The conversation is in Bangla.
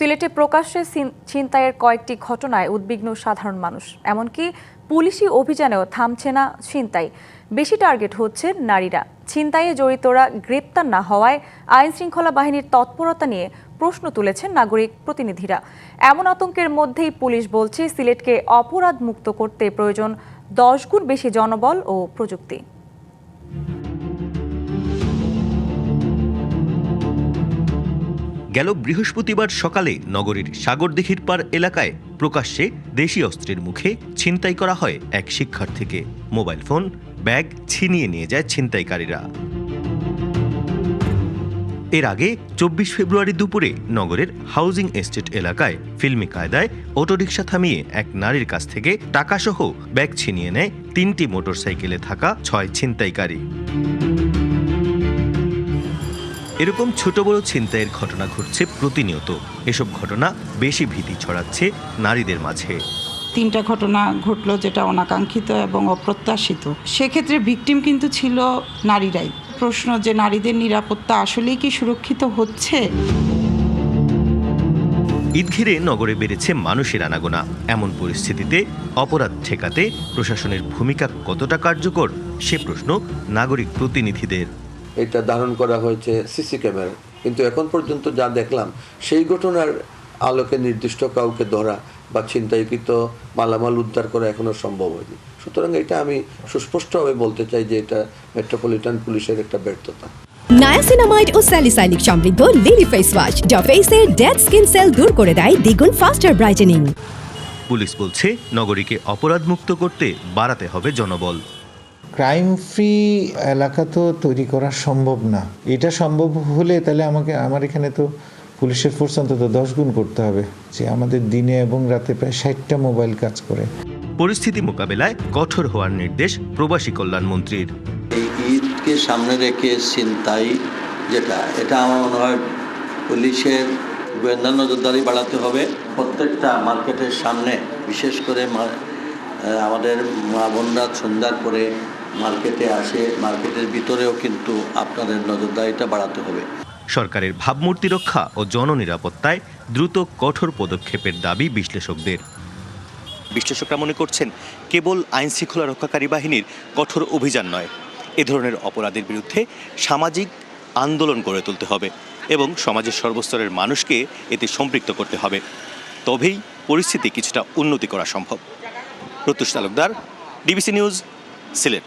সিলেটে প্রকাশ্যে ছিনতাইয়ের কয়েকটি ঘটনায় উদ্বিগ্ন সাধারণ মানুষ। এমনকি পুলিশি অভিযানেও থামছে না ছিনতাই। বেশি টার্গেট হচ্ছে নারীরা। ছিনতাইয়ে জড়িতরা গ্রেপ্তার না হওয়ায় আইন শৃঙ্খলা বাহিনীর তৎপরতা নিয়ে প্রশ্ন তুলেছেন নাগরিক প্রতিনিধিরা। এমন আতঙ্কের মধ্যেই পুলিশ বলছে সিলেটকে অপরাধ মুক্ত করতে প্রয়োজন 10 গুণ বেশি জনবল ও প্রযুক্তি। গেল বৃহস্পতিবার সকালে নগরীর সাগরদিঘির পাড় এলাকায় প্রকাশ্যে দেশি অস্ত্রের মুখে ছিনতাই করা হয় এক শিক্ষার্থীকে। মোবাইল ফোন, ব্যাগ ছিনিয়ে নিয়ে যায় ছিনতাইকারীরা। এর আগে 24 ফেব্রুয়ারি দুপুরে নগরের হাউজিং এস্টেট এলাকায় ফিল্মি কায়দায় অটোরিকশা থামিয়ে এক নারীর কাছ থেকে টাকাসহ ব্যাগ ছিনিয়ে নেয় 3টি মোটরসাইকেলে থাকা 6 ছিনতাইকারী। এরকম ছোট বড় ছিনতাইয়ের ঘটনা ঘটছে প্রতিনিয়ত। এসব ঘটনা বেশি ভীতি ছড়াচ্ছে নারীদের মাঝে। 3টা ঘটনা ঘটলো যেটা অনাকাঙ্ক্ষিত এবং অপ্রত্যাশিত। সেক্ষেত্রে ভিকটিম কিন্তু ছিল নারীরাই। প্রশ্ন যে নারীদের নিরাপত্তা আসলেই কি সুরক্ষিত হচ্ছে? ঈদ ঘিরে নগরে বেড়েছে মানুষের আনাগোনা। এমন পরিস্থিতিতে অপরাধ ঠেকাতে প্রশাসনের ভূমিকা কতটা কার্যকর সে প্রশ্ন নাগরিক প্রতিনিধিদের। এটা ধারণ করা হয়েছে সিসি ক্যামেরা, কিন্তু এখন পর্যন্ত যা দেখলাম সেই ঘটনার আলোকে নির্দিষ্ট কাউকে ধরা বা ছিনতাইকৃত মালামাল উদ্ধার করা এখনো সম্ভব হয়নি। সুতরাং এটা আমি সুস্পষ্টভাবে বলতে চাই যে এটা মেট্রোপলিটন পুলিশের একটা ব্যর্থতা। নায়াসিনামাইড ও স্যালিসাইলিক সমৃদ্ধ লিলি ফেস ওয়াশ যা ফেসের ডেড স্কিন সেল দূর করে দেয় দ্বিগুণ ফাস্টার ব্রাইটেনিং। পুলিশ বলছে নগরীকে অপরাধ মুক্ত করতে বাড়াতে হবে জনবল। ক্রাইম ফ্রি এলাকা তো তৈরি করা সম্ভব না। এটা সম্ভব হলে তাহলে আমার এখানে তো পুলিশের ফোর্স অন্তত 10 গুণ করতে হবে, যে আমাদের দিনে এবং রাতে প্রায় 60টা মোবাইল কাজ করে। পরিস্থিতি মোকাবেলায় কঠোর হওয়ার নির্দেশ প্রবাসী কল্যাণ মন্ত্রীর। এই ঈদকে সামনে রেখে ছিনতাই এটা আমার মনে হয় পুলিশের গোয়েন্দা নজরদারি বাড়াতে হবে। প্রত্যেকটা মার্কেটের সামনে, বিশেষ করে আমাদের মা বোনরা সন্ধ্যার পরে মার্কেটে আসে, মার্কেটের ভিতরেও কিন্তু আপনাদের নজরদারিটা বাড়াতে হবে। সরকারের ভাবমূর্তি রক্ষা ও জননিরাপত্তায় দ্রুত কঠোর পদক্ষেপের দাবি বিশ্লেষকদের। বিশ্লেষকরা মনে করছেন কেবল আইন শৃঙ্খলা রক্ষাকারী বাহিনীর কঠোর অভিযান নয়, এ ধরনের অপরাধের বিরুদ্ধে সামাজিক আন্দোলন গড়ে তুলতে হবে এবং সমাজের সর্বস্তরের মানুষকে এতে সম্পৃক্ত করতে হবে। তবেই পরিস্থিতি কিছুটা উন্নতি করা সম্ভব। প্রত্যুষ তালুকদার, ডিবিসি নিউজ, সিলেট।